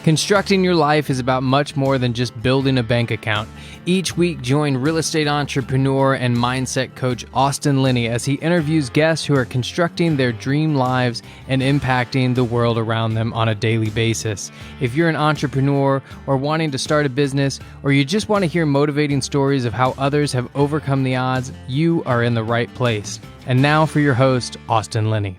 Constructing your life is about much more than just building a bank account. Each week, join real estate entrepreneur and mindset coach Austin Linney as he interviews guests who are constructing their dream lives and impacting the world around them on a daily basis. If you're an entrepreneur or wanting to start a business, or you just want to hear motivating stories of how others have overcome the odds, you are in the right place. And now for your host, Austin Linney.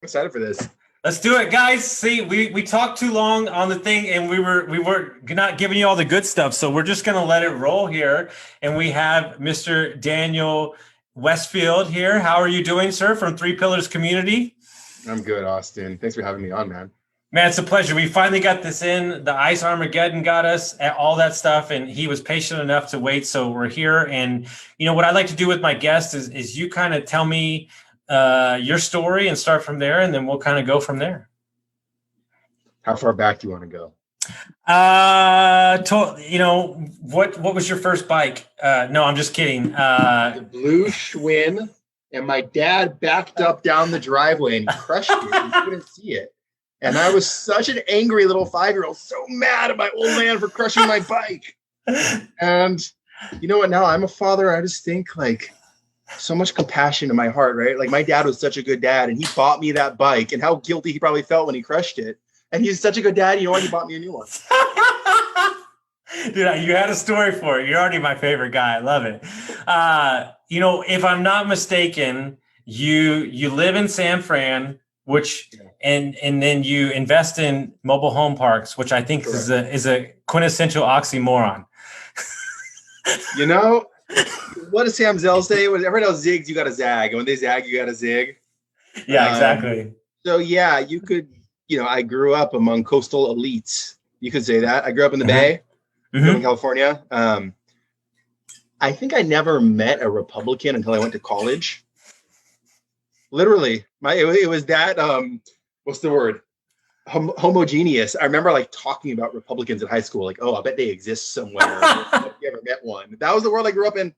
I'm excited for this. Let's do it, guys. See, we talked too long on the thing, and we were not giving you all the good stuff, so we're just gonna let it roll here. And we have Mr. Daniel Weisfield here. How are you doing, sir? From Three Pillars Community. I'm good, Austin. Thanks for having me on, man. Man, it's a pleasure. We finally got this in. The Ice Armageddon got us, all that stuff, and he was patient enough to wait. So we're here. And you know what I like to do with my guests is you kind of tell me your story and start from there, and then we'll kind of go from there. How far back do you want to go? What was your first bike? No, I'm just kidding. The blue Schwinn, and my dad backed up down the driveway and crushed it. You couldn't see it. And I was such an angry little 5-year-old, so mad at my old man for crushing my bike. And you know what? Now I'm a father. I just think so much compassion in my heart, right? Like my dad was such a good dad, and he bought me that bike, and how guilty he probably felt when he crushed it. And he's such a good dad. You know what? He bought me a new one. Dude, you had a story for it. You're already my favorite guy. I love it. If I'm not mistaken, you live in San Fran, and then you invest in mobile home parks, which I think is a quintessential oxymoron. You know, what does Sam Zell say? Everyone else zigs, you got to zag. And when they zag, you got to zig. Yeah, exactly. So yeah, you could, I grew up among coastal elites. You could say that. I grew up in the Bay, in California. I think I never met a Republican until I went to college. Literally, it was that, what's the word? Homogeneous. I remember talking about Republicans in high school, I bet they exist somewhere. I've never met one. That was the world I grew up in.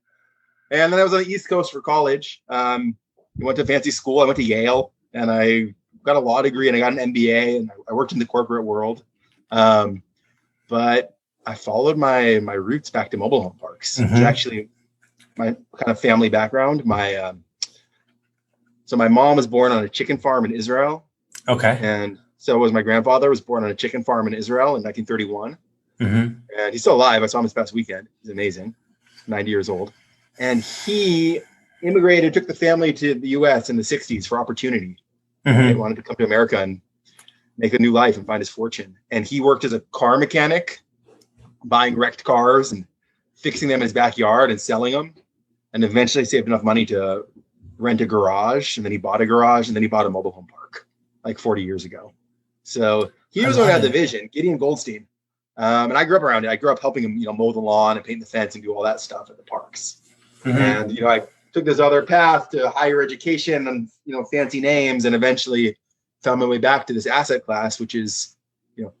And then I was on the East Coast for college. I went to fancy school. I went to Yale, and I got a law degree, and I got an MBA, and I worked in the corporate world. But I followed my roots back to mobile home parks, which is actually my kind of family background. So my mom was born on a chicken farm in Israel. Okay. And so was my grandfather, was born on a chicken farm in Israel in 1931. And he's still alive. I saw him this past weekend. He's amazing. 90 years old. And he immigrated, took the family to the U.S. in the 60s for opportunity. He wanted to come to America and make a new life and find his fortune. And he worked as a car mechanic, buying wrecked cars and fixing them in his backyard and selling them. And eventually saved enough money to rent a garage. And then he bought a garage, and then he bought a mobile home park 40 years ago. So he was the one who had the vision, Gideon Goldstein. And I grew up around it. I grew up helping him, mow the lawn and paint the fence and do all that stuff at the parks. And, I took this other path to higher education and, fancy names, and eventually found my way back to this asset class, which is,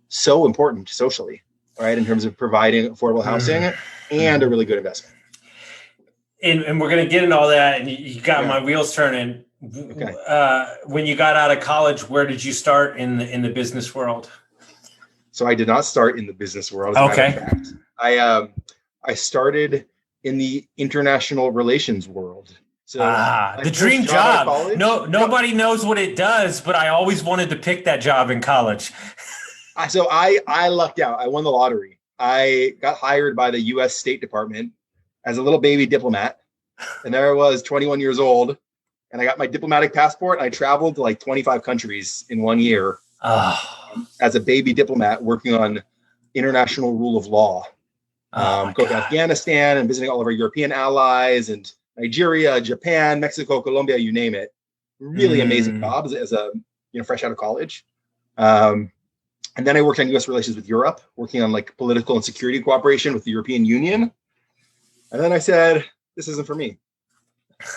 so important socially, right? In terms of providing affordable housing and a really good investment. And we're going to get into all that. And you got my wheels turning. Okay. When you got out of college, where did you start in the business world? So I did not start in the business world. Okay. I started in the international relations world. So the dream job. Nobody knows what it does, but I always wanted to pick that job in college. So I lucked out. I won the lottery. I got hired by the U.S. State Department as a little baby diplomat. And there I was, 21 years old. And I got my diplomatic passport, and I traveled to 25 countries in 1 year as a baby diplomat working on international rule of law. Go to Afghanistan and visiting all of our European allies, and Nigeria, Japan, Mexico, Colombia, you name it. Really amazing job as a fresh out of college. And then I worked on U.S. relations with Europe, working on political and security cooperation with the European Union. And then I said, this isn't for me.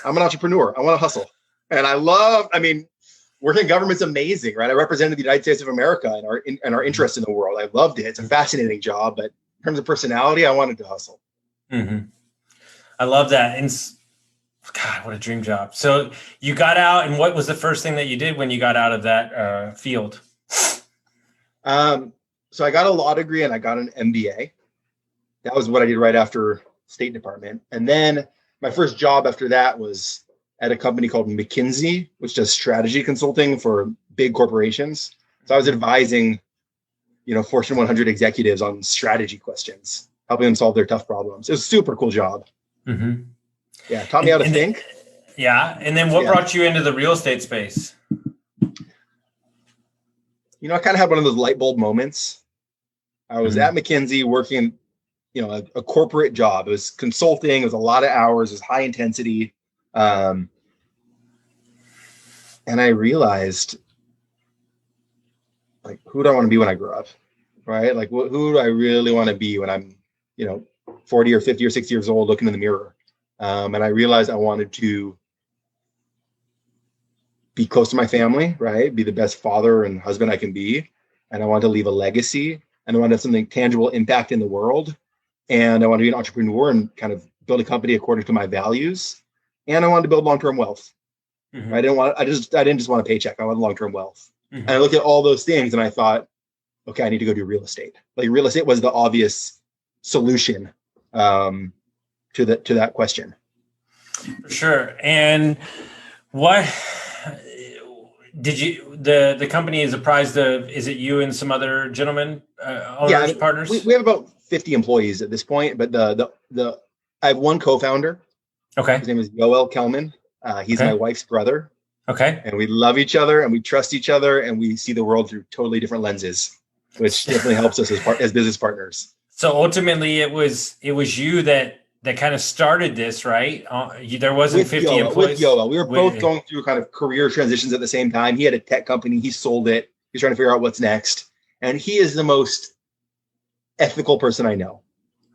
I'm an entrepreneur. I want to hustle. And working in government's amazing, right? I represented the United States of America and our interest in the world. I loved it. It's a fascinating job, but in terms of personality, I wanted to hustle. I love that. And God, what a dream job. So you got out, and what was the first thing that you did when you got out of that field? So I got a law degree and I got an MBA. That was what I did right after State Department. And then my first job after that was at a company called McKinsey, which does strategy consulting for big corporations. So I was advising, Fortune 100 executives on strategy questions, helping them solve their tough problems. It was a super cool job. Mm-hmm. Yeah, taught me how to think. Yeah. And then what brought you into the real estate space? I kind of had one of those light bulb moments. I was at McKinsey working, a corporate job. It was consulting. It was a lot of hours. It was high intensity. And I realized, like, who do I want to be when I grow up? Right? Like, who do I really want to be when I'm, 40 or 50 or 60 years old, looking in the mirror? And I realized I wanted to be close to my family, right? Be the best father and husband I can be. And I wanted to leave a legacy, and I wanted to have something tangible impact in the world. And I wanted to be an entrepreneur and kind of build a company according to my values. And I wanted to build long-term wealth. Mm-hmm. I didn't just want a paycheck. I wanted long-term wealth. Mm-hmm. And I looked at all those things and I thought, okay, I need to go do real estate. Like, real estate was the obvious solution to that question. For sure. And what did you, the company is apprised of, is it you and some other gentlemen, owners, partners? We have about 50 employees at this point, but I have one co-founder. Okay. His name is Yoel Kelman. He's my wife's brother. Okay. And we love each other and we trust each other and we see the world through totally different lenses, which definitely helps us as business partners. So ultimately it was you that kind of started this, right? There wasn't with 50 Yoel, employees. With Yoel. We were both going through kind of career transitions at the same time. He had a tech company. He sold it. He's trying to figure out what's next. And he is the most ethical person I know.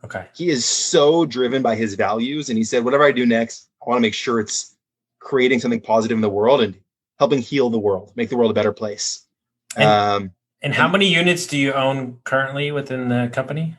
Okay. He is so driven by his values. And he said, whatever I do next, I want to make sure it's creating something positive in the world and helping heal the world, make the world a better place. And how many units do you own currently within the company?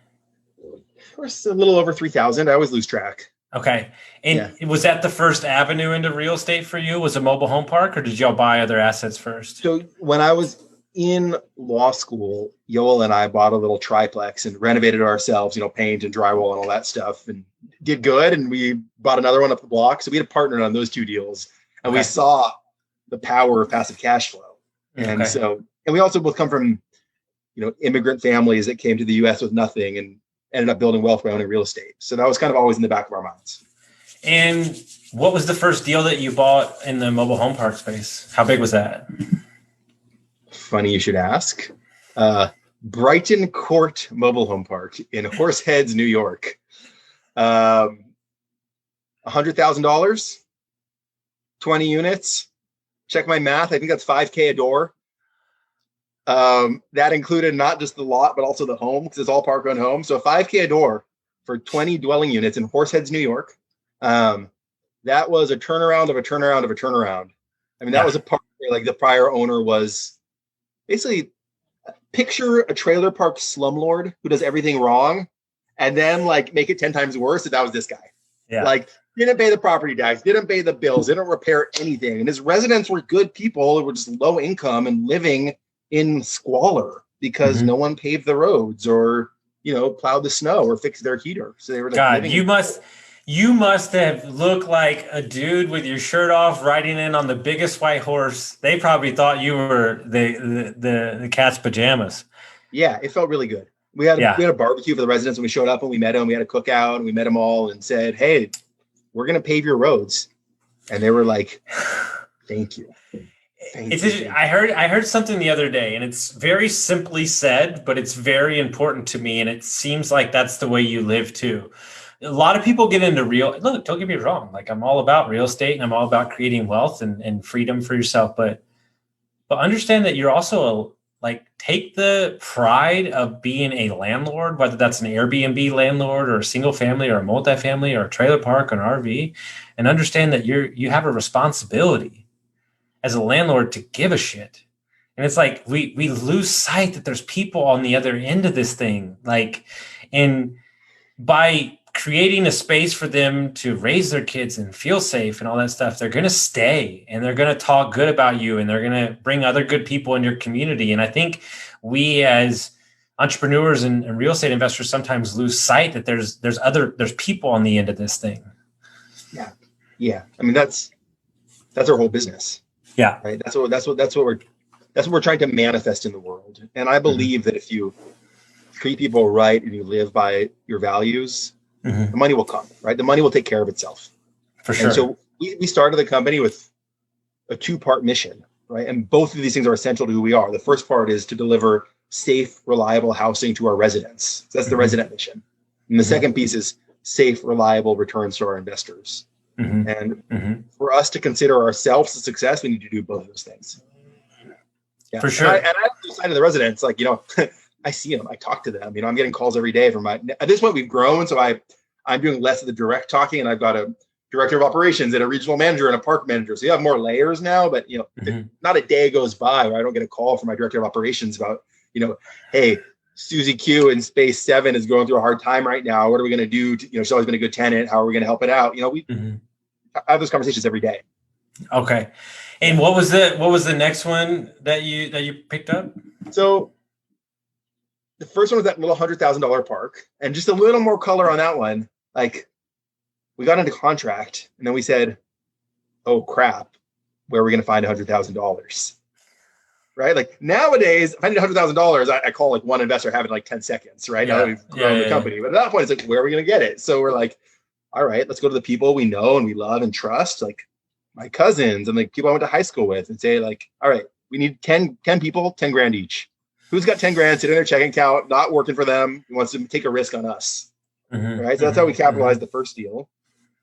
Of course, a little over 3,000. I always lose track. Okay. And was that the first avenue into real estate for you? Was a mobile home park, or did y'all buy other assets first? So when I was in law school, Yoel and I bought a little triplex and renovated it ourselves, paint and drywall and all that stuff, and did good. And we bought another one up the block. So we had partnered on those two deals, and we saw the power of passive cash flow. And and we also both come from, immigrant families that came to the US with nothing and ended up building wealth by owning real estate. So that was kind of always in the back of our minds. And what was the first deal that you bought in the mobile home park space? How big was that? Funny you should ask. Brighton Court Mobile Home Park in Horseheads, New York. $100,000, 20 units. Check my math. I think that's $5,000 a door. That included not just the lot, but also the home, because it's all park-owned home. So $5,000 a door for 20 dwelling units in Horseheads, New York. That was a turnaround of a turnaround of a turnaround. I mean, that was a park where, like, the prior owner was basically, picture a trailer park slumlord who does everything wrong and then, like, make it 10 times worse. And that was this guy. Yeah. Like, didn't pay the property tax, didn't pay the bills, didn't repair anything. And his residents were good people who were just low income and living in squalor because no one paved the roads or, plowed the snow or fixed their heater. So they were like, God, you must have looked like a dude with your shirt off riding in on the biggest white horse. They probably thought you were the cat's pajamas. Yeah, it felt really good. We had a barbecue for the residents when we showed up, and we met them. We had a cookout and we met them all and said, hey, we're going to pave your roads. And they were like, thank you. I heard something the other day, and it's very simply said, but it's very important to me. And it seems like that's the way you live too. A lot of people get into look, don't get me wrong. Like, I'm all about real estate and I'm all about creating wealth and freedom for yourself. But understand that you're also take the pride of being a landlord, whether that's an Airbnb landlord or a single family or a multifamily or a trailer park or an RV, and understand that you have a responsibility as a landlord to give a shit. And it's like, we lose sight that there's people on the other end of this thing. And by creating a space for them to raise their kids and feel safe and all that stuff, they're going to stay and they're going to talk good about you and they're going to bring other good people in your community. And I think we as entrepreneurs and real estate investors sometimes lose sight that there's people on the end of this thing. Yeah. Yeah. I mean, that's our whole business. Yeah. Right. That's what we're trying to manifest in the world. And I believe that if you treat people right and you live by your values, the money will come, right? The money will take care of itself. For sure. And so we started the company with a 2-part mission, right? And both of these things are essential to who we are. The first part is to deliver safe, reliable housing to our residents. So that's the resident mission. And the second piece is safe, reliable returns to our investors. And for us to consider ourselves a success, we need to do both of those things. Yeah. For sure. And I decided to the residents, like, I see them, I talk to them, I'm getting calls every day from at this point we've grown. So I'm doing less of the direct talking, and I've got a director of operations and a regional manager and a park manager. So you have more layers now, but not a day goes by where I don't get a call from my director of operations about, hey, Susie Q in space 7 is going through a hard time right now. What are we going to do? She's always been a good tenant. How are we going to help it out? We have those conversations every day. Okay. And what was the next one that you picked up? So the first one was that little $100,000 park, and just a little more color on that one. Like, we got into contract and then we said, oh crap, where are we going to find $100,000? Right? Like nowadays, if I need $100,000, I call like one investor, have it in like 10 seconds, right? Now that we've grown the company. But at that point, it's like, where are we going to get it? So we're like, all right, let's go to the people we know and we love and trust, like my cousins and like people I went to high school with, and say like, all right, we need 10 people, 10 grand each. Who's got 10 grand sitting in their checking account, not working for them, who wants to take a risk on us? Right? So that's how we capitalized the first deal.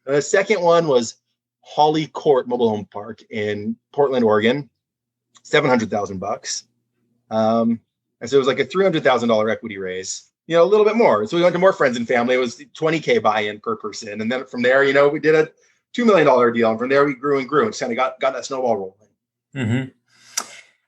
And the second one was Holly Court Mobile Home Park in Portland, Oregon, $700,000. And so it was like a $300,000 equity raise, a little bit more. So we went to more friends and family. It was $20K buy-in per person. And then from there, we did a $2 million deal. And from there, we grew and grew and just kind of got that snowball rolling.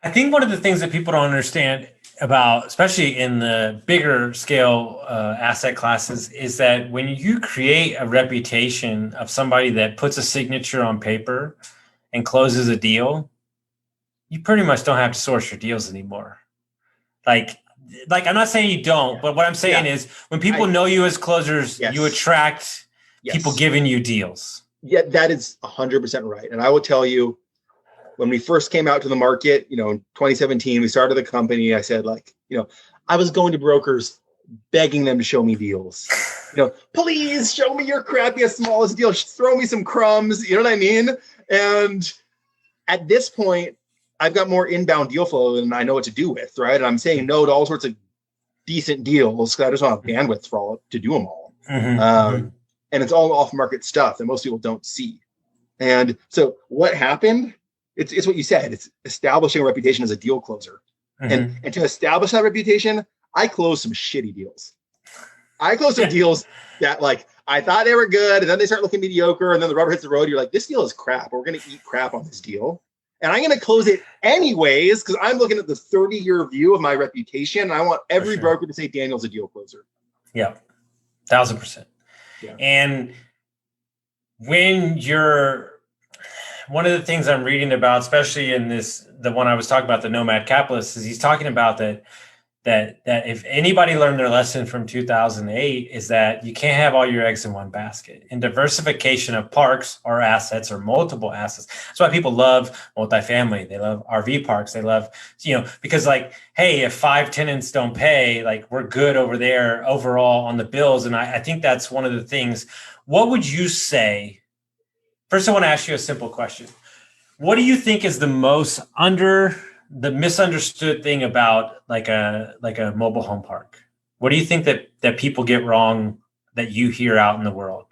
I think one of the things that people don't understand about, especially in the bigger scale asset classes, is that when you create a reputation of somebody that puts a signature on paper and closes a deal, you pretty much don't have to source your deals anymore. Like I'm not saying you don't, but what I'm saying is when people know you as closers, you attract people giving you deals. Yeah, that is 100% right. And I will tell you, when we first came out to the market, in 2017, we started the company. I said, I was going to brokers begging them to show me deals. Please show me your crappiest, smallest deal. Throw me some crumbs. You know what I mean? And at this point, I've got more inbound deal flow than I know what to do with, right? And I'm saying no to all sorts of decent deals because I just don't have bandwidth to do them all. And it's all off-market stuff that most people don't see. And so what happened? It's what you said. It's establishing a reputation as a deal closer. And to establish that reputation, I closed some shitty deals. I closed some deals that I thought they were good, and then they start looking mediocre, and then the rubber hits the road. You're like, this deal is crap. We're going to eat crap on this deal. And I'm going to close it anyways because I'm looking at the 30-year view of my reputation. And I want every broker to say Daniel's a deal closer. Yeah, 1,000%. Yeah. And when one of the things I'm reading about, especially in the one I was talking about, the Nomad Capitalist, is he's talking about that if anybody learned their lesson from 2008 is that you can't have all your eggs in one basket. And diversification of parks or assets or multiple assets. That's why people love multifamily. They love RV parks. They love, because hey, if 5 tenants don't pay, we're good over there overall on the bills. And I think that's one of the things. What would you say? First, I want to ask you a simple question. What do you think is the misunderstood thing about a mobile home park? What do you think that people get wrong that you hear out in the world?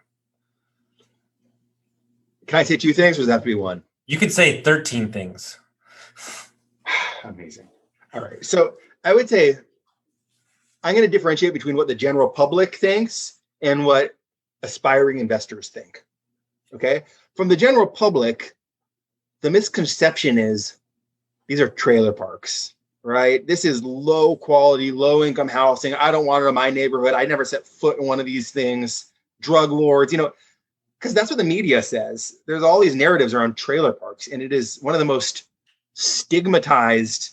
Can I say 2 things or does that have to be one? You could say 13 things. Amazing. All right. So I would say I'm going to differentiate between what the general public thinks and what aspiring investors think. Okay. From the general public, the misconception is these are trailer parks, right? This is low quality, low income housing. I don't want it in my neighborhood. I never set foot in one of these things. drug lords, because that's what the media says. There's all these narratives around trailer parks, and it is one of the most stigmatized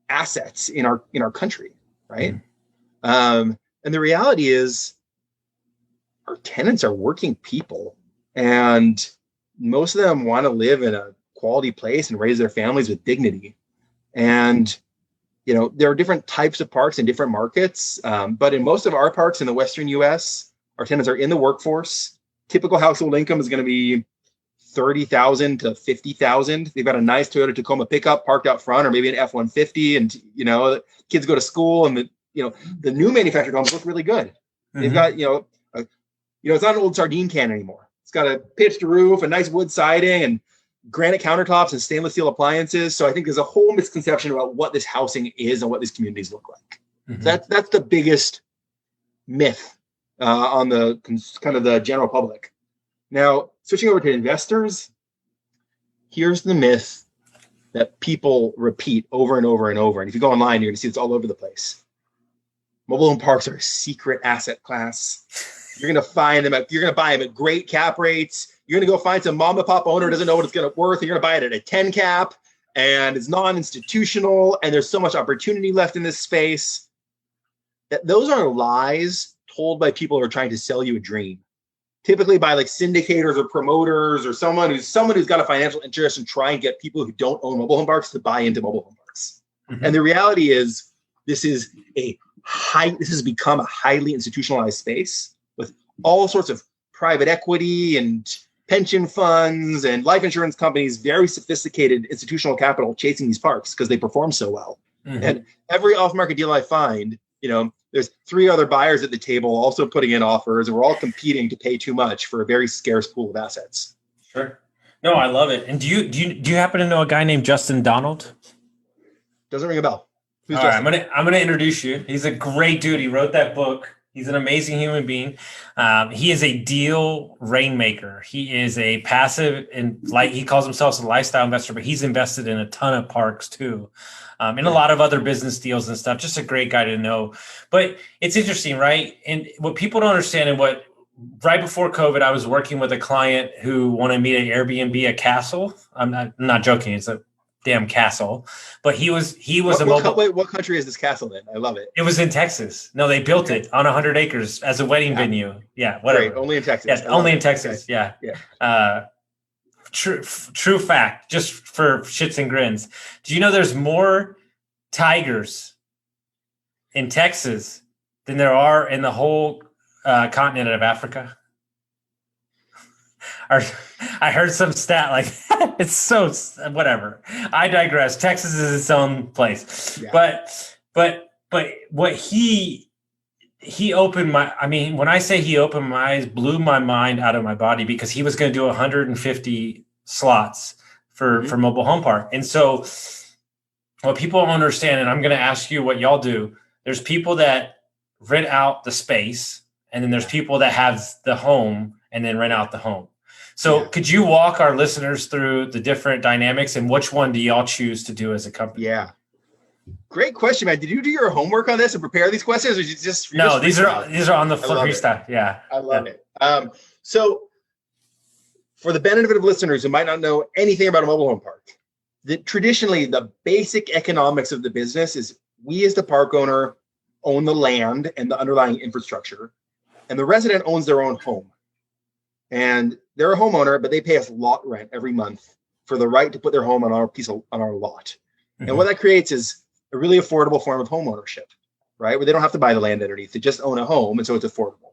assets in our country, right? And the reality is our tenants are working people, and most of them want to live in a quality place and raise their families with dignity. And there are different types of parks in different markets, but in most of our parks in the Western US, our tenants are in the workforce. Typical household income is going to be $30,000 to $50,000. They've got a nice Toyota Tacoma pickup parked out front, or maybe an F-150, and kids go to school, and the new manufactured homes look really good. They've got it's not an old sardine can anymore. It's got a pitched roof, a nice wood siding, and granite countertops and stainless steel appliances. So I think there's a whole misconception about what this housing is and what these communities look like. So that's the biggest myth on the kind of the general public. Now, switching over to investors, here's the myth that people repeat over and over and over. And if you go online, you're going to see it's all over the place. Mobile home parks are a secret asset class. You're going to buy them at great cap rates. You're going to go find some mom and pop owner who doesn't know what it's going to worth. And you're going to buy it at a 10 cap, and it's non-institutional. And there's so much opportunity left in this space. That those are lies told by people who are trying to sell you a dream. Typically by like syndicators or promoters or someone who's got a financial interest and try and get people who don't own mobile home parks to buy into mobile home parks. And the reality is this has become a highly institutionalized space with all sorts of private equity and pension funds and life insurance companies, very sophisticated institutional capital chasing these parks because they perform so well. And every off-market deal I find, there's 3 other buyers at the table also putting in offers, and we're all competing to pay too much for a very scarce pool of assets. Sure. No, I love it. And do you happen to know a guy named Justin Donald? Doesn't ring a bell. All right, I'm gonna introduce you. He's a great dude. He wrote that book. He's an amazing human being. He is a deal rainmaker. He is a passive, and like he calls himself a lifestyle investor, but he's invested in a ton of parks too, and a lot of other business deals and stuff. Just a great guy to know. But it's interesting, right? And what people don't understand, and what right before COVID, I was working with a client who wanted me to Airbnb a castle. I'm not joking. It's a damn castle, but he was what country is this castle in? I love it. It was in Texas. No, they built it on 100 acres as a wedding venue. Yeah, whatever. Great. Only in Texas. Yeah, only in Texas. Okay. Yeah. True fact, just for shits and grins. Do you know there's more tigers in Texas than there are in the whole continent of Africa? I heard some stat like it's so whatever. I digress. Texas is its own place, but what he opened my. I mean, when I say he opened my eyes, blew my mind out of my body, because he was going to do 150 slots for mobile home park. And so, what people don't understand, and I'm going to ask you what y'all do. There's people that rent out the space, and then there's people that have the home and then rent out the home. So could you walk our listeners through the different dynamics, and which one do y'all choose to do as a company? Yeah. Great question, man. Did you do your homework on this and prepare these questions, or did you just these are on the freestyle. Yeah. I love it. So for the benefit of listeners who might not know anything about a mobile home park, traditionally the basic economics of the business is we as the park owner own the land and the underlying infrastructure, and the resident owns their own home. And they're a homeowner, but they pay us lot rent every month for the right to put their home on our lot. And what that creates is a really affordable form of home ownership, right? Where they don't have to buy the land underneath; they just own a home, and so it's affordable.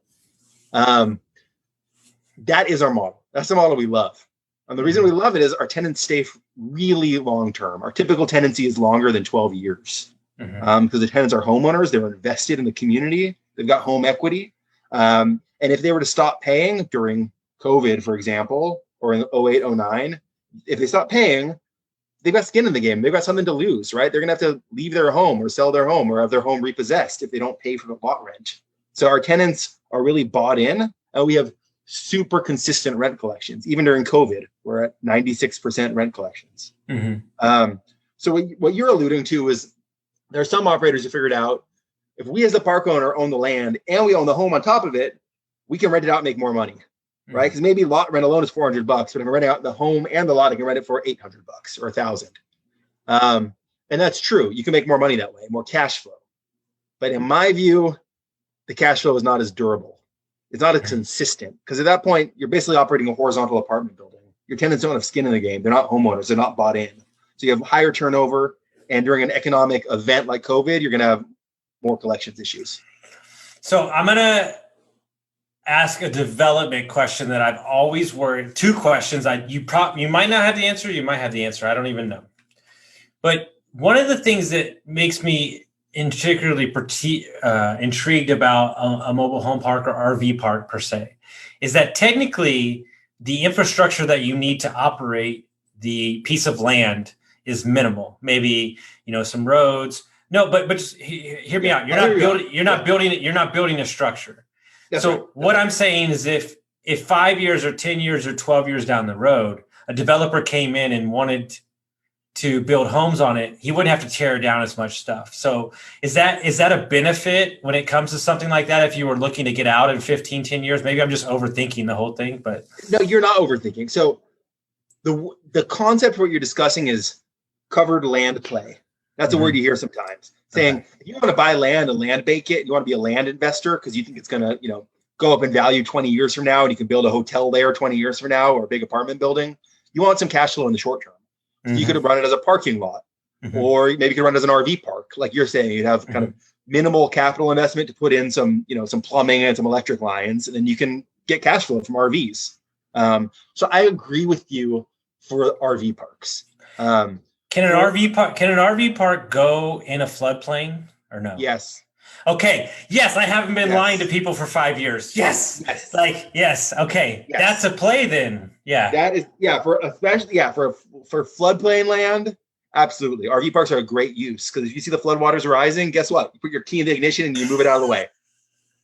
That is our model. That's the model we love. And the reason we love it is our tenants stay really long term. Our typical tenancy is longer than 12 years because the tenants are homeowners. They're invested in the community. They've got home equity. And if they were to stop paying during COVID, for example, or in 08, 09, if they stop paying, they've got skin in the game. They've got something to lose, right? They're going to have to leave their home or sell their home or have their home repossessed if they don't pay for the lot rent. So our tenants are really bought in, and we have super consistent rent collections. Even during COVID, we're at 96% rent collections. So what you're alluding to is there are some operators who figured out if we as the park owner own the land and we own the home on top of it, we can rent it out and make more money, right? Because maybe lot rent alone is $400, but if I rent out the home and the lot, I can rent it for $800 or $1,000. And that's true. You can make more money that way, more cash flow. But in my view, the cash flow is not as durable. It's not as consistent, because at that point, you're basically operating a horizontal apartment building. Your tenants don't have skin in the game. They're not homeowners. They're not bought in. So you have higher turnover. And during an economic event like COVID, you're going to have more collections issues. So I'm going to ask a development question that I've always worried. Two questions. You might not have the answer. You might have the answer. I don't even know. But one of the things that makes me particularly intrigued about a mobile home park or RV park per se is that technically the infrastructure that you need to operate the piece of land is minimal. Maybe, some roads. No, but just hear me out. You're not building a structure. That's so right. What I'm saying is if 5 years or 10 years or 12 years down the road, a developer came in and wanted to build homes on it, he wouldn't have to tear down as much stuff. So is that a benefit when it comes to something like that? If you were looking to get out in 15, 10 years, maybe I'm just overthinking the whole thing, but. No, you're not overthinking. So the concept of what you're discussing is covered land play. That's a word you hear sometimes, saying if you want to buy land and land bank it, you want to be a land investor because you think it's going to, go up in value 20 years from now and you can build a hotel there 20 years from now or a big apartment building. You want some cash flow in the short term. So you could run it as a parking lot, or maybe you could run it as an RV park. Like you're saying, you'd have kind of minimal capital investment to put in some plumbing and some electric lines, and then you can get cash flow from RVs. So I agree with you for RV parks. Can an RV park go in a floodplain or no? Yes. Okay. Yes, I haven't been lying to people for 5 years. Yes. Okay. Yes. That's a play then. Yeah. That is for floodplain land. Absolutely. RV parks are a great use because if you see the floodwaters rising, guess what? You put your key in the ignition and you move it out of the way.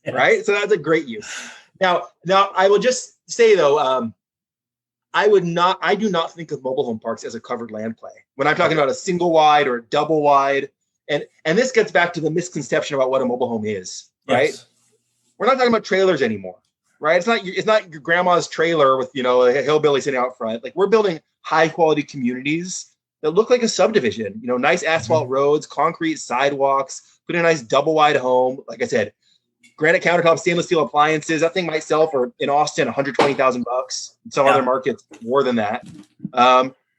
Yes. Right? So that's a great use. Now I will just say though, I do not think of mobile home parks as a covered land play. When I'm talking about a single wide or a double wide, and this gets back to the misconception about what a mobile home is, right? Yes. We're not talking about trailers anymore, right? It's not your grandma's trailer with, a hillbilly sitting out front. Like we're building high quality communities that look like a subdivision, nice asphalt roads, concrete sidewalks, put in a nice double wide home. Like I said, granite countertops, stainless steel appliances. That thing might sell for in Austin $120,000. In some other markets, more than that.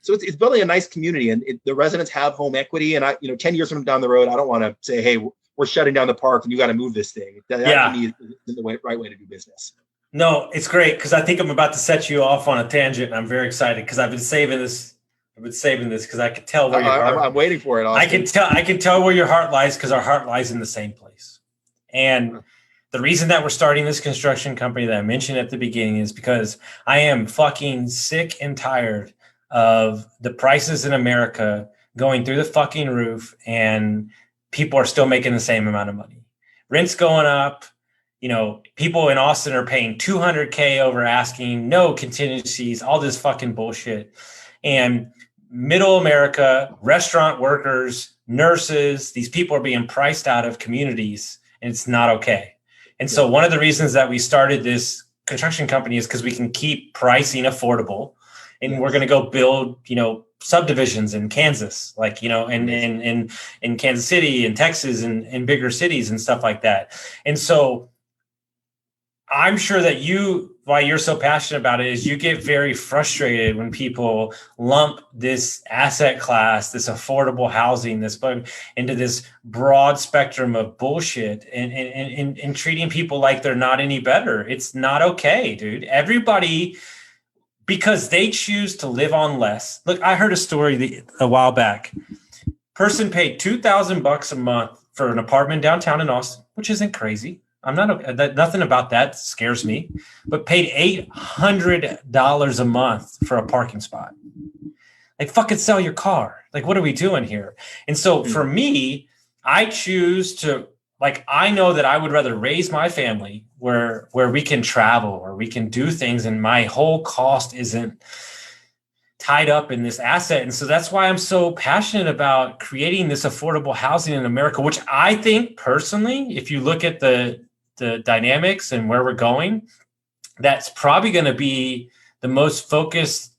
So it's building a nice community, and the residents have home equity. And 10 years from down the road, I don't want to say, "Hey, we're shutting down the park, and you got to move this thing." That to me is the right way to do business. No, it's great because I think I'm about to set you off on a tangent, and I'm very excited because I've been saving this because I can tell where your heart. I'm waiting for it. Austin. I can tell where your heart lies because our heart lies in the same place, and. The reason that we're starting this construction company that I mentioned at the beginning is because I am fucking sick and tired of the prices in America going through the fucking roof and people are still making the same amount of money. Rent's going up. People in Austin are paying $200K over asking, no contingencies, all this fucking bullshit. And middle America, restaurant workers, nurses, these people are being priced out of communities, and it's not okay. And so one of the reasons that we started this construction company is because we can keep pricing affordable, and we're going to go build, subdivisions in Kansas, and in Kansas City and Texas and bigger cities and stuff like that. And so I'm sure that why you're so passionate about it is you get very frustrated when people lump this asset class, this affordable housing, into this broad spectrum of bullshit and treating people like they're not any better. It's not okay, dude. Everybody, because they choose to live on less. Look, I heard a story a while back. Person paid $2,000 a month for an apartment downtown in Austin, which isn't crazy. Nothing about that scares me, but paid $800 a month for a parking spot. Like, fucking sell your car. Like, what are we doing here? And so for me, I choose to, I know that I would rather raise my family where we can travel or we can do things and my whole cost isn't tied up in this asset. And so that's why I'm so passionate about creating this affordable housing in America, which I think personally, if you look at the the dynamics and where we're going, that's probably going to be the most focused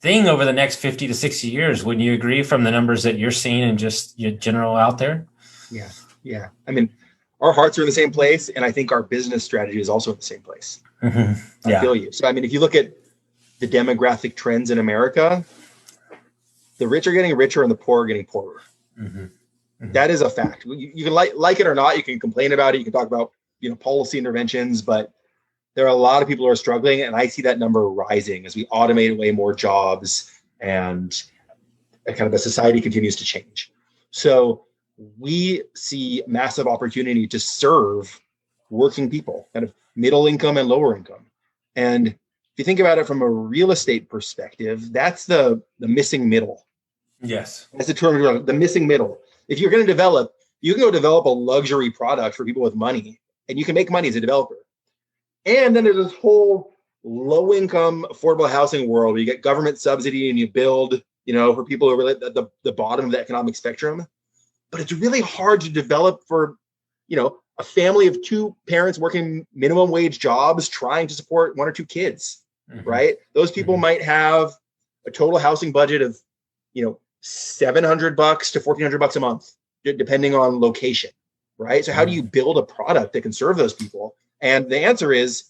thing over the next 50 to 60 years. Wouldn't you agree, from the numbers that you're seeing and just general out there? Yeah. Yeah. I mean, our hearts are in the same place, and I think our business strategy is also in the same place. Mm-hmm. Yeah. I feel you. So, I mean, if you look at the demographic trends in America, the rich are getting richer and the poor are getting poorer. Mm-hmm. Mm-hmm. That is a fact. You can like it or not. You can complain about it. You can talk about, policy interventions, but there are a lot of people who are struggling, and I see that number rising as we automate away more jobs and kind of the society continues to change. So we see massive opportunity to serve working people, kind of middle income and lower income. And if you think about it from a real estate perspective, that's the missing middle. Yes. That's the term, the missing middle. If you're going to develop, you can go develop a luxury product for people with money, and you can make money as a developer. And then there's this whole low income affordable housing world where you get government subsidy and you build, for people who are really at the bottom of the economic spectrum. But it's really hard to develop for, a family of two parents working minimum wage jobs, trying to support one or two kids, mm-hmm. right? Those people mm-hmm. might have a total housing budget of, $700 to $1,400 a month, depending on location, right? So how do you build a product that can serve those people? And the answer is,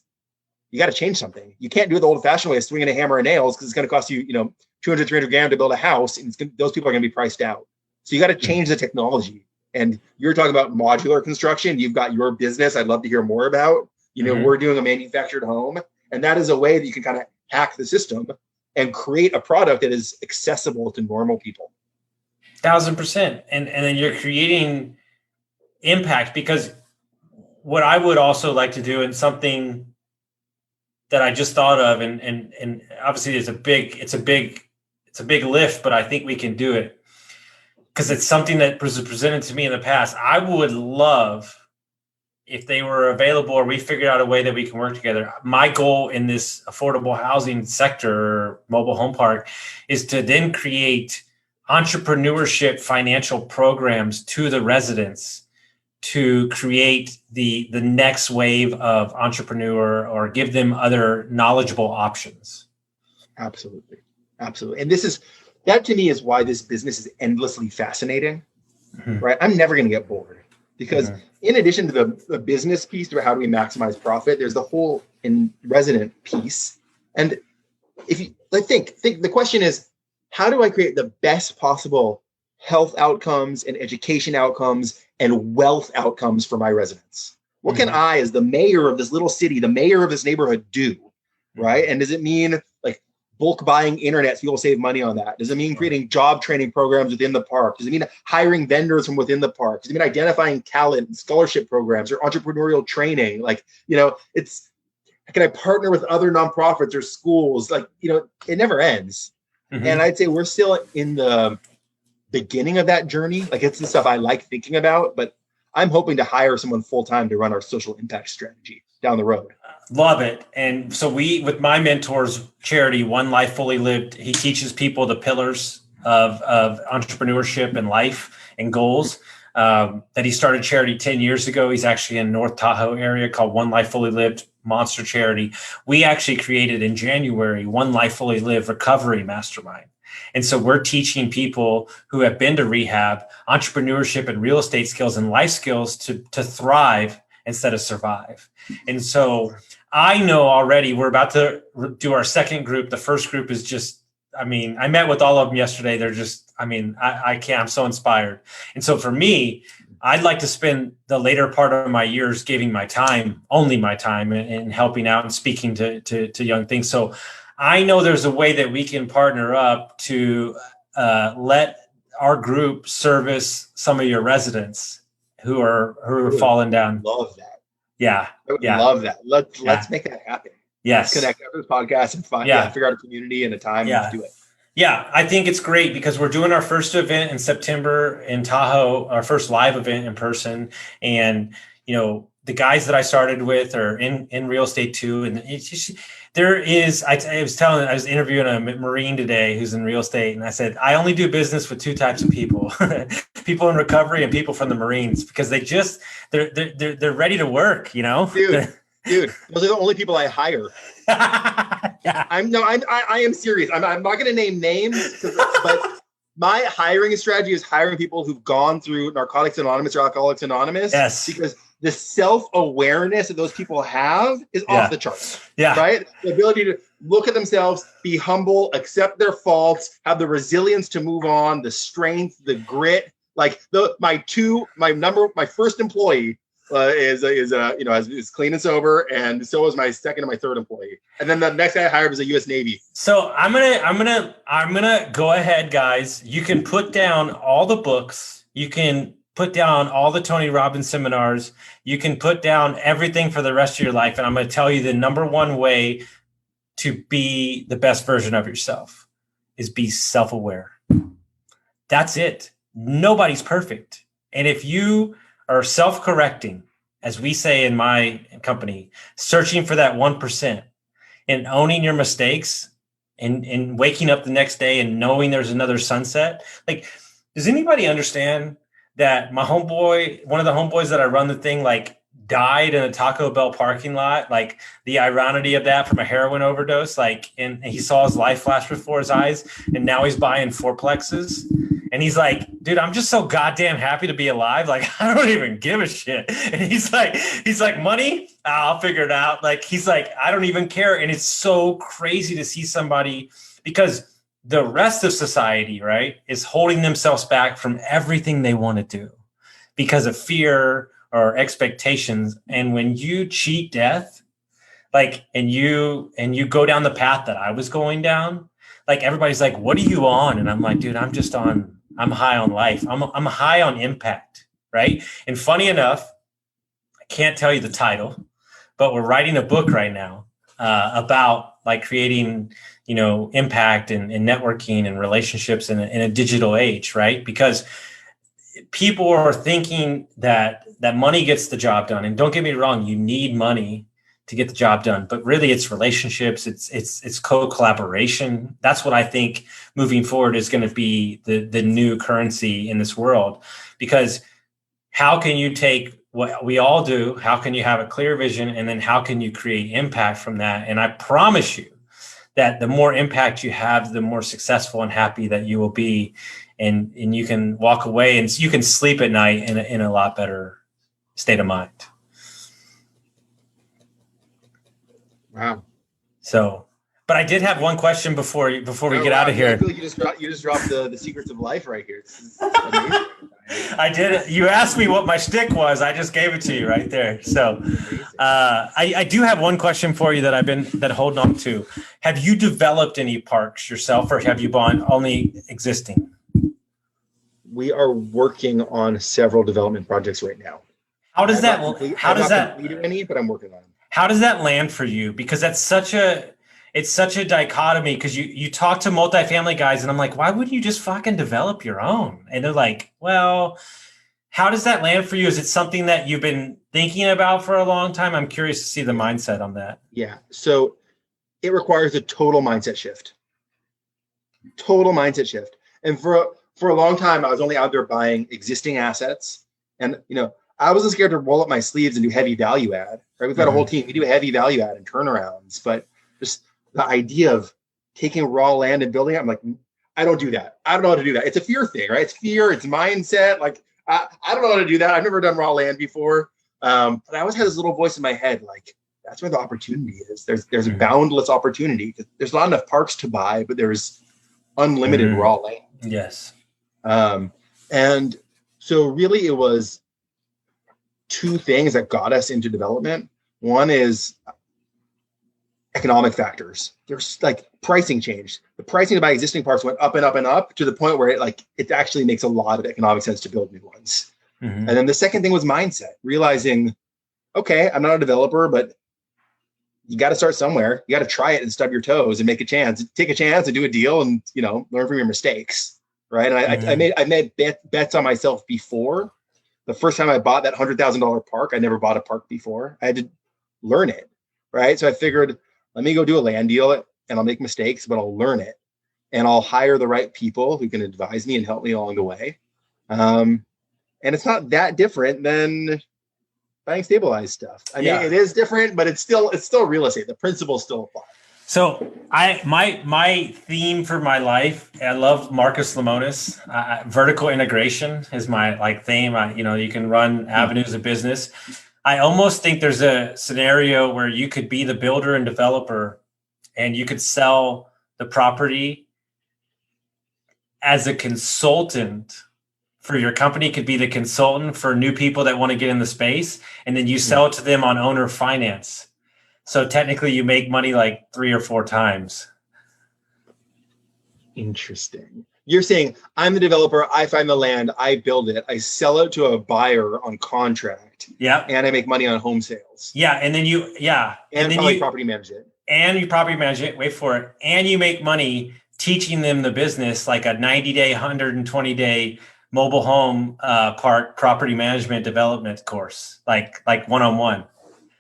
you got to change something. You can't do it the old fashioned way of swinging a hammer and nails, because it's going to cost you, 200, 300 grand to build a house, and those people are going to be priced out. So you got to change the technology. And you're talking about modular construction. You've got your business I'd love to hear more about. Mm-hmm. We're doing a manufactured home, and that is a way that you can kind of hack the system and create a product that is accessible to normal people. 1,000%. And then you're creating impact, because what I would also like to do, and something that I just thought of, and obviously it's a big lift, but I think we can do it, because it's something that was presented to me in the past. I would love if they were available, or we figured out a way that we can work together. My goal in this affordable housing sector, mobile home park, is to then create entrepreneurship financial programs to the residents to create the next wave of entrepreneur, or give them other knowledgeable options. Absolutely. Absolutely. And that to me is why this business is endlessly fascinating, mm-hmm. right? I'm never going to get bored, because mm-hmm. in addition to the business piece, to how do we maximize profit, there's the whole resident piece. And if you think the question is, how do I create the best possible health outcomes and education outcomes and wealth outcomes for my residents? What mm-hmm. can I, as the mayor of this little city, the mayor of this neighborhood, do, right? And does it mean like bulk buying internet so people save money on that? Does it mean creating job training programs within the park? Does it mean hiring vendors from within the park? Does it mean identifying talent and scholarship programs or entrepreneurial training? Can I partner with other nonprofits or schools? It never ends. Mm-hmm. And I'd say we're still in the beginning of that journey. It's the stuff I like thinking about, but I'm hoping to hire someone full-time to run our social impact strategy down the road. Love it. And so with my mentor's charity, One Life Fully Lived, he teaches people the pillars of entrepreneurship and life and goals. That he started charity 10 years ago. He's actually in North Tahoe area, called One Life Fully Lived, monster charity. We actually created in January One Life Fully Lived Recovery Mastermind. And so we're teaching people who have been to rehab entrepreneurship and real estate skills and life skills to thrive instead of survive. And so I know already we're about to do our second group. The first group is just, I met with all of them yesterday. They're just, I can't, I'm so inspired. And so for me, I'd like to spend the later part of my years giving my time, only my time, and helping out and speaking to young things. So I know there's a way that we can partner up to let our group service some of your residents who are falling down. Love that. Yeah. I would love that. Let's make that happen. Yes. Let's connect after this podcast and figure out a community and a time and do it. Yeah, I think it's great, because we're doing our first event in September in Tahoe, our first live event in person. And, the guys that I started with are in real estate too. And it's just, I was interviewing a Marine today who's in real estate. And I said, I only do business with two types of people, people in recovery and people from the Marines, because they're ready to work, you know? Dude, those are the only people I hire. Yeah. I am serious. I'm not going to name names, but my hiring strategy is hiring people who've gone through Narcotics Anonymous or Alcoholics Anonymous. Yes. Because the self-awareness that those people have is off the charts. Yeah. Right? The ability to look at themselves, be humble, accept their faults, have the resilience to move on, the strength, the grit. Like my first employee is clean and sober, and so was my second and my third employee. And then the next guy I hired was a U.S. Navy. So I'm gonna go ahead, guys. You can put down all the books. You can put down all the Tony Robbins seminars. You can put down everything for the rest of your life. And I'm going to tell you the number one way to be the best version of yourself is be self-aware. That's it. Nobody's perfect. And if you are self-correcting, as we say in my company, searching for that 1% and owning your mistakes and waking up the next day and knowing there's another sunset. Like, does anybody understand that my homeboy, one of the homeboys that I run the thing, like died in a Taco Bell parking lot? Like the ironicity of that from a heroin overdose, like, and he saw his life flash before his eyes, and now he's buying fourplexes. And he's like, dude, I'm just so goddamn happy to be alive. Like, I don't even give a shit. And he's like, money, I'll figure it out. Like, he's like, I don't even care. And it's so crazy to see somebody, because the rest of society, right, is holding themselves back from everything they want to do because of fear or expectations. And when you cheat death, like, and you go down the path that I was going down, like, everybody's like, what are you on? And I'm like, dude, I'm high on life. I'm high on impact, right? And funny enough, I can't tell you the title, but we're writing a book right now about like creating, impact and networking and relationships in a digital age, right? Because people are thinking that money gets the job done. And don't get me wrong, you need money to get the job done, but really it's relationships, it's co-collaboration. That's what I think moving forward is going to be the new currency in this world. Because how can you take what we all do, how can you have a clear vision, and then how can you create impact from that? And I promise you that the more impact you have, the more successful and happy that you will be. And you can walk away and you can sleep at night in a lot better state of mind. Wow. So, but I did have one question before we get out of here. I feel like you just dropped the secrets of life right here. This is amazing. I did. You asked me what my shtick was. I just gave it to you right there. So I do have one question for you that I've been holding on to. Have you developed any parks yourself, or have you bought only existing? We are working on several development projects right now. How does that completed any, but I'm working on them. How does that land for you? Because it's such a dichotomy, because you talk to multifamily guys and I'm like, why wouldn't you just fucking develop your own? And they're like, well, how does that land for you? Is it something that you've been thinking about for a long time? I'm curious to see the mindset on that. Yeah. So it requires a total mindset shift. And for a long time, I was only out there buying existing assets. And, I wasn't scared to roll up my sleeves and do heavy value add, right? We've got a whole team. We do heavy value add and turnarounds, but just the idea of taking raw land and building it, I'm like, I don't do that. I don't know how to do that. It's a fear thing, right? It's fear, it's mindset. Like, I don't know how to do that. I've never done raw land before. But I always had this little voice in my head, like, that's where the opportunity is. There's a boundless opportunity. There's not enough parks to buy, but there's unlimited raw land. Yes. And so really it was two things that got us into development. One is economic factors. There's like pricing change. The pricing to buy existing parks went up and up and up to the point where it actually makes a lot of economic sense to build new ones. And then the second thing was mindset, realizing, okay, I'm not a developer, but you got to start somewhere. You got to try it and stub your toes and take a chance and do a deal and, learn from your mistakes. Right. And I made bets on myself before, the first time I bought that $100,000 park, I never bought a park before. I had to learn it, right? So I figured, let me go do a land deal and I'll make mistakes, but I'll learn it. And I'll hire the right people who can advise me and help me along the way. And it's not that different than buying stabilized stuff. I mean, it is different, but it's still real estate. The principles still apply. So my theme for my life, I love Marcus Lemonis. Vertical integration is my theme. You can run avenues of business. I almost think there's a scenario where you could be the builder and developer, and you could sell the property as a consultant for your company. Could be the consultant for new people that want to get in the space, and then you sell it to them on owner finance. So technically you make money like 3 or 4 times. Interesting. You're saying I'm the developer, I find the land, I build it, I sell it to a buyer on contract. Yeah. And I make money on home sales. Yeah. And then and then you property manage it. And you property manage it, wait for it. And you make money teaching them the business, like a 90-day, 120-day mobile home park property management development course, like one-on-one.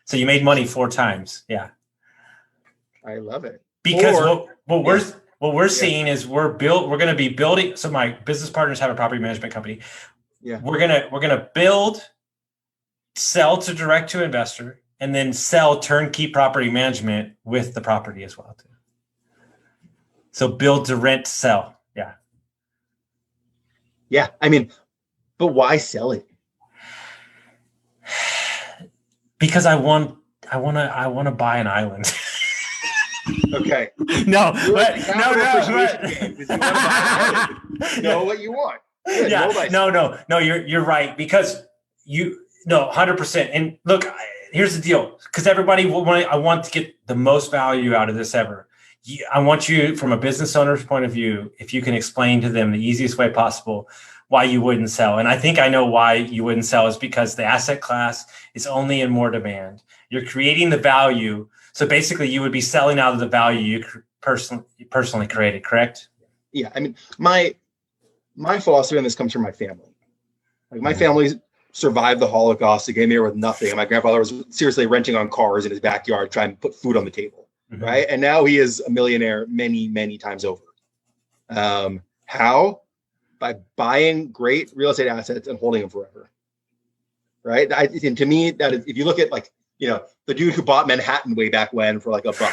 So you made money 4 times. Yeah. I love it. Because what we're seeing is we're going to be building. So my business partners have a property management company. Yeah. We're going to build, sell to direct to investor, and then sell turnkey property management with the property as well too. So build to rent, sell. Yeah. Yeah. I mean, but why sell it? Because I want to buy an island. Okay. No. Know what you want. Good. Yeah. No. You're right, because 100%. And look, here's the deal. Because everybody I want to get the most value out of this ever. I want you, from a business owner's point of view, if you can explain to them the easiest way possible why you wouldn't sell. And I think I know why you wouldn't sell is because the asset class is only in more demand. You're creating the value. So basically you would be selling out of the value you personally created, correct? Yeah. I mean, my philosophy on this comes from my family. Like my family survived the Holocaust. They came here with nothing. And my grandfather was seriously renting on cars in his backyard, trying to put food on the table. Mm-hmm. Right. And now he is a millionaire many, many times over. How? By buying great real estate assets and holding them forever. Right. And to me, that is, if you look at the dude who bought Manhattan way back when for like $1,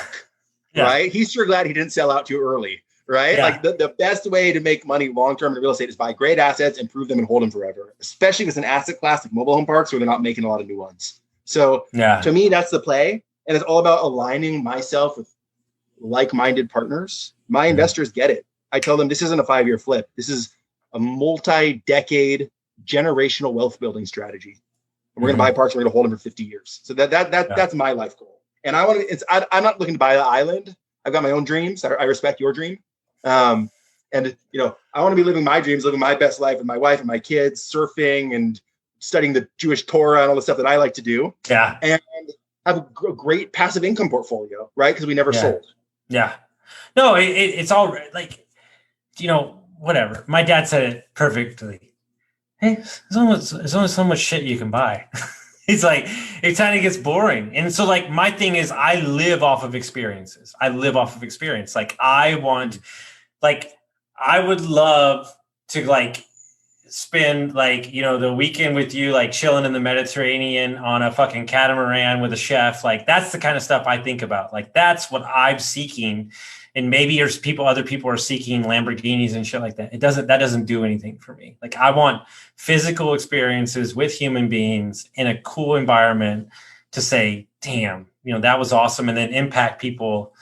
right? He's sure glad he didn't sell out too early. Right. Yeah. Like the best way to make money long-term in real estate is buy great assets, improve them, and hold them forever, especially with an asset class like mobile home parks where they're not making a lot of new ones. So to me, that's the play. And it's all about aligning myself with like-minded partners. My investors get it. I tell them this isn't a 5-year flip. This is a multi-decade generational wealth building strategy. And we're going to buy parks. We're going to hold them for 50 years. So that's my life goal. And I'm not looking to buy the island. I've got my own dreams. I respect your dream. I want to be living my dreams, living my best life with my wife and my kids, surfing and studying the Jewish Torah and all the stuff that I like to do. Yeah. And have a great passive income portfolio, right? Because we never sold. Yeah. No, it's all like, whatever. My dad said it perfectly. Hey, there's only so much shit you can buy. He's like, it kind of gets boring. And so like, my thing is I live off of experiences. Like I would love to spend the weekend with you, like chilling in the Mediterranean on a fucking catamaran with a chef. Like that's the kind of stuff I think about. Like that's what I'm seeking. And maybe other people are seeking Lamborghinis and shit like that. That doesn't do anything for me. Like I want physical experiences with human beings in a cool environment to say, damn, that was awesome. And then impact people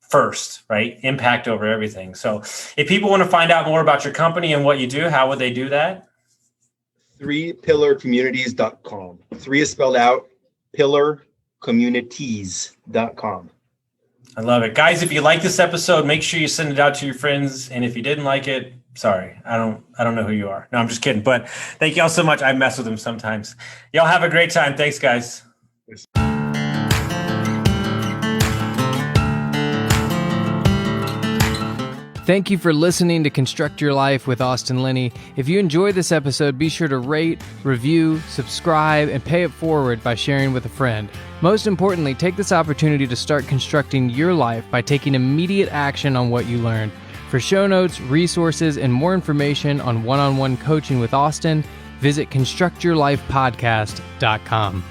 first, right? Impact over everything. So if people want to find out more about your company and what you do, how would they do that? 3pillarcommunities.com. 3 is spelled out, pillarcommunities.com. I love it. Guys, if you like this episode, make sure you send it out to your friends. And if you didn't like it, sorry, I don't know who you are. No, I'm just kidding. But thank y'all so much. I mess with them sometimes. Y'all have a great time. Thanks, guys. Thank you for listening to Construct Your Life with Austin Linney. If you enjoyed this episode, be sure to rate, review, subscribe, and pay it forward by sharing with a friend. Most importantly, take this opportunity to start constructing your life by taking immediate action on what you learned. For show notes, resources, and more information on one-on-one coaching with Austin, visit constructyourlifepodcast.com.